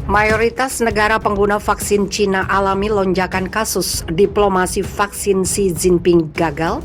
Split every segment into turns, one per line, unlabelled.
Mayoritas negara pengguna vaksin Cina alami lonjakan kasus. Diplomasi vaksin Xi Jinping gagal.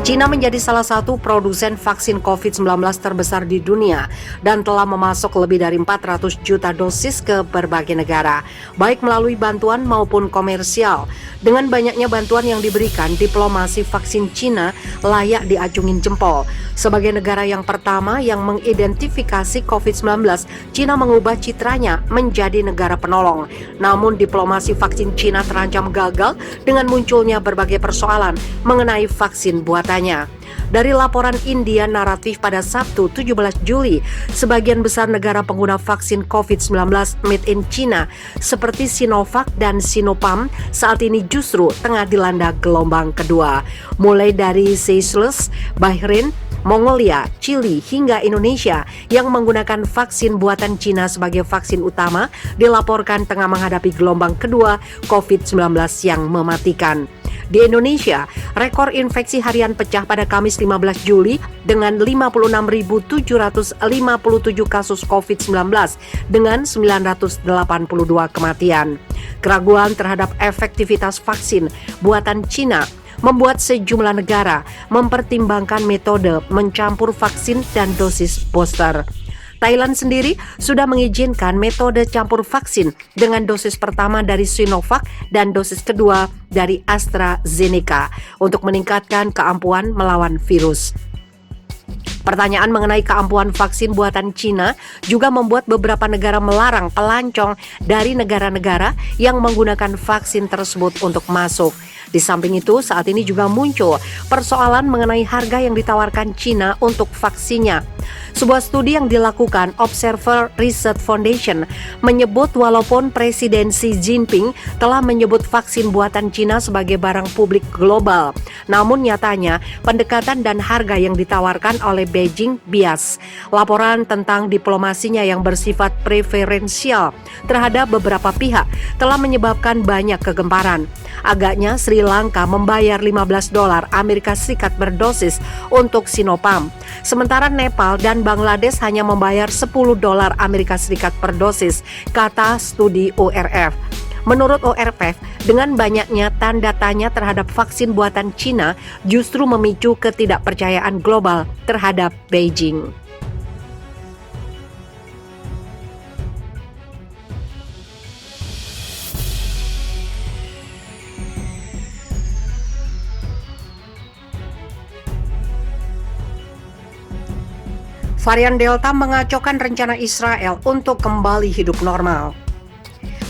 Cina menjadi salah satu produsen vaksin COVID-19 terbesar di dunia dan telah memasok lebih dari 400 juta dosis ke berbagai negara, baik melalui bantuan maupun komersial. Dengan banyaknya bantuan yang diberikan, diplomasi vaksin Cina layak diacungin jempol. Sebagai negara yang pertama yang mengidentifikasi COVID-19, Cina mengubah citranya menjadi negara penolong. Namun diplomasi vaksin Cina terancam gagal dengan munculnya berbagai persoalan mengenai vaksin buatannya. Dari laporan India Naratif pada Sabtu 17 Juli, sebagian besar negara pengguna vaksin COVID-19 made in China seperti Sinovac dan Sinopharm saat ini justru tengah dilanda gelombang kedua. Mulai dari Seychelles, Bahrain, Mongolia, Chili, hingga Indonesia yang menggunakan vaksin buatan Cina sebagai vaksin utama dilaporkan tengah menghadapi gelombang kedua COVID-19 yang mematikan. Di Indonesia, rekor infeksi harian pecah pada Kamis 15 Juli dengan 56.757 kasus COVID-19 dengan 982 kematian. Keraguan terhadap efektivitas vaksin buatan Cina membuat sejumlah negara mempertimbangkan metode mencampur vaksin dan dosis booster. Thailand sendiri sudah mengizinkan metode campur vaksin dengan dosis pertama dari Sinovac dan dosis kedua dari AstraZeneca untuk meningkatkan keampuhan melawan virus. Pertanyaan mengenai keampuhan vaksin buatan Cina juga membuat beberapa negara melarang pelancong dari negara-negara yang menggunakan vaksin tersebut untuk masuk. Di samping itu, saat ini juga muncul persoalan mengenai harga yang ditawarkan Cina untuk vaksinnya. Sebuah studi yang dilakukan Observer Research Foundation menyebut walaupun Presiden Xi Jinping telah menyebut vaksin buatan Cina sebagai barang publik global, namun nyatanya pendekatan dan harga yang ditawarkan oleh Beijing bias. Laporan tentang diplomasinya yang bersifat preferensial terhadap beberapa pihak telah menyebabkan banyak kegemparan. Agaknya Sri Lanka membayar $15 Amerika Serikat per dosis untuk Sinopharm, sementara Nepal dan Bangladesh hanya membayar $10 Amerika Serikat per dosis, kata studi ORF. Menurut ORF, dengan banyaknya tanda tanya terhadap vaksin buatan Cina justru memicu ketidakpercayaan global terhadap Beijing. Varian Delta mengacaukan rencana Israel untuk kembali hidup normal.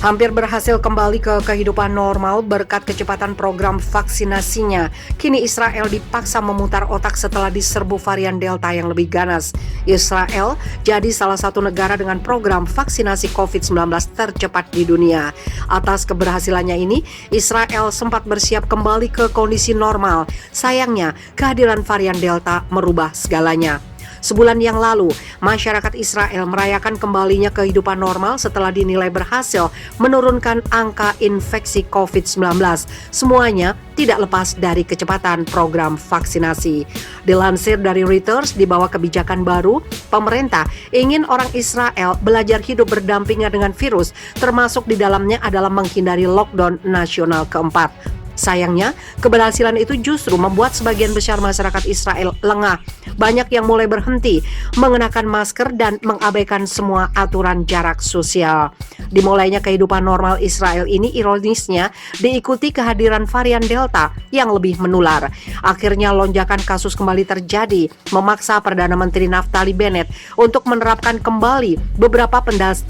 Hampir berhasil kembali ke kehidupan normal berkat kecepatan program vaksinasinya. Kini Israel dipaksa memutar otak setelah diserbu varian Delta yang lebih ganas. Israel jadi salah satu negara dengan program vaksinasi COVID-19 tercepat di dunia. Atas keberhasilannya ini, Israel sempat bersiap kembali ke kondisi normal. Sayangnya, kehadiran varian Delta merubah segalanya. Sebulan yang lalu, masyarakat Israel merayakan kembalinya kehidupan normal setelah dinilai berhasil menurunkan angka infeksi COVID-19. Semuanya tidak lepas dari kecepatan program vaksinasi. Dilansir dari Reuters, di bawah kebijakan baru, pemerintah ingin orang Israel belajar hidup berdampingan dengan virus, termasuk di dalamnya adalah menghindari lockdown nasional keempat. Sayangnya, keberhasilan itu justru membuat sebagian besar masyarakat Israel lengah. Banyak yang mulai berhenti mengenakan masker dan mengabaikan semua aturan jarak sosial. Dimulainya kehidupan normal Israel ini ironisnya diikuti kehadiran varian Delta yang lebih menular. Akhirnya lonjakan kasus kembali terjadi, memaksa Perdana Menteri Naftali Bennett untuk menerapkan kembali beberapa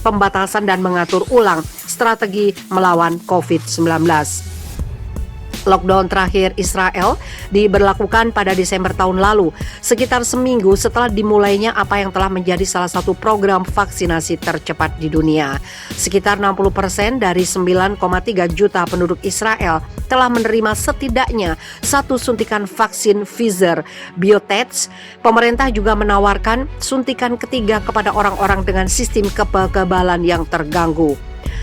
pembatasan dan mengatur ulang strategi melawan COVID-19. Lockdown terakhir Israel diberlakukan pada Desember tahun lalu, sekitar seminggu setelah dimulainya apa yang telah menjadi salah satu program vaksinasi tercepat di dunia. Sekitar 60% dari 9,3 juta penduduk Israel telah menerima setidaknya satu suntikan vaksin Pfizer-BioNTech. Pemerintah juga menawarkan suntikan ketiga kepada orang-orang dengan sistem kekebalan yang terganggu.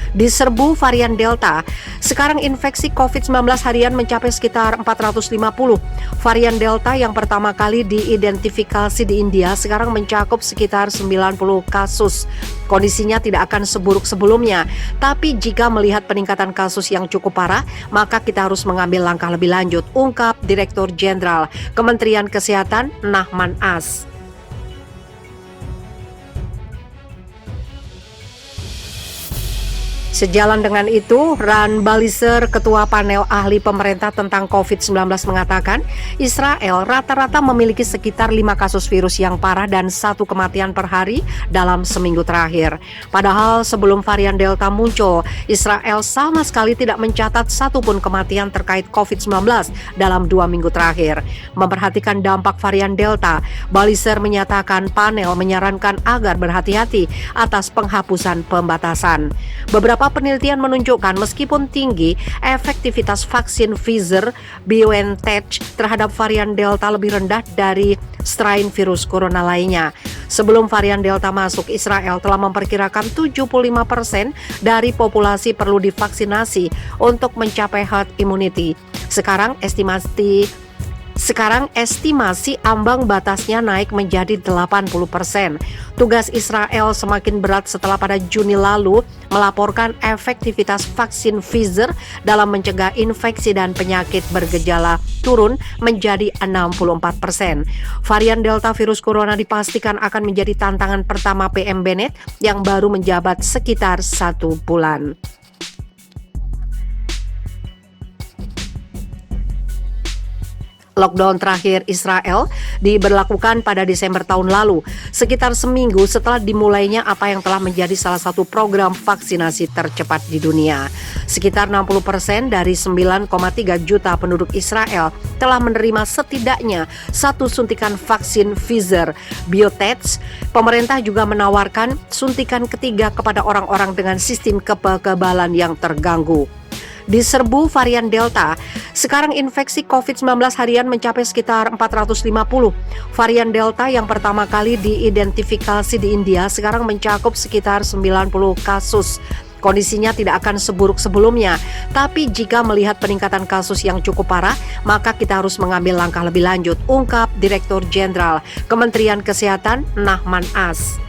Diserbu varian Delta, sekarang infeksi COVID-19 harian mencapai sekitar 450. Varian Delta yang pertama kali diidentifikasi di India sekarang mencakup sekitar 90 kasus. Kondisinya tidak akan seburuk sebelumnya, tapi jika melihat peningkatan kasus yang cukup parah, maka kita harus mengambil langkah lebih lanjut, ungkap Direktur Jenderal Kementerian Kesehatan Nahman As. Sejalan dengan itu, Ran Baliser, Ketua Panel Ahli Pemerintah tentang COVID-19 mengatakan, Israel rata-rata memiliki sekitar 5 kasus virus yang parah dan 1 kematian per hari dalam seminggu terakhir. Padahal sebelum varian Delta muncul, Israel sama sekali tidak mencatat satupun kematian terkait COVID-19 dalam 2 minggu terakhir. Memperhatikan dampak varian Delta, Baliser menyatakan panel menyarankan agar berhati-hati atas penghapusan pembatasan. Beberapa penelitian menunjukkan meskipun tinggi, efektivitas vaksin Pfizer-BioNTech terhadap varian Delta lebih rendah dari strain virus corona lainnya. Sebelum varian Delta masuk, Israel telah memperkirakan 75% dari populasi perlu divaksinasi untuk mencapai herd immunity. Sekarang estimasi ambang batasnya naik menjadi 80%. Tugas Israel semakin berat setelah pada Juni lalu melaporkan efektivitas vaksin Pfizer dalam mencegah infeksi dan penyakit bergejala turun menjadi 64%. Varian Delta virus corona dipastikan akan menjadi tantangan pertama PM Bennett yang baru menjabat sekitar 1 bulan. Lockdown terakhir Israel diberlakukan pada Desember tahun lalu, sekitar seminggu setelah dimulainya apa yang telah menjadi salah satu program vaksinasi tercepat di dunia. Sekitar 60% dari 9,3 juta penduduk Israel telah menerima setidaknya satu suntikan vaksin Pfizer-BioNTech. Pemerintah juga menawarkan suntikan ketiga kepada orang-orang dengan sistem kekebalan yang terganggu. Diserbu varian Delta, sekarang infeksi COVID-19 harian mencapai sekitar 450. Varian Delta yang pertama kali diidentifikasi di India sekarang mencakup sekitar 90 kasus. Kondisinya tidak akan seburuk sebelumnya, tapi jika melihat peningkatan kasus yang cukup parah, maka kita harus mengambil langkah lebih lanjut, ungkap Direktur Jenderal Kementerian Kesehatan Nahman As.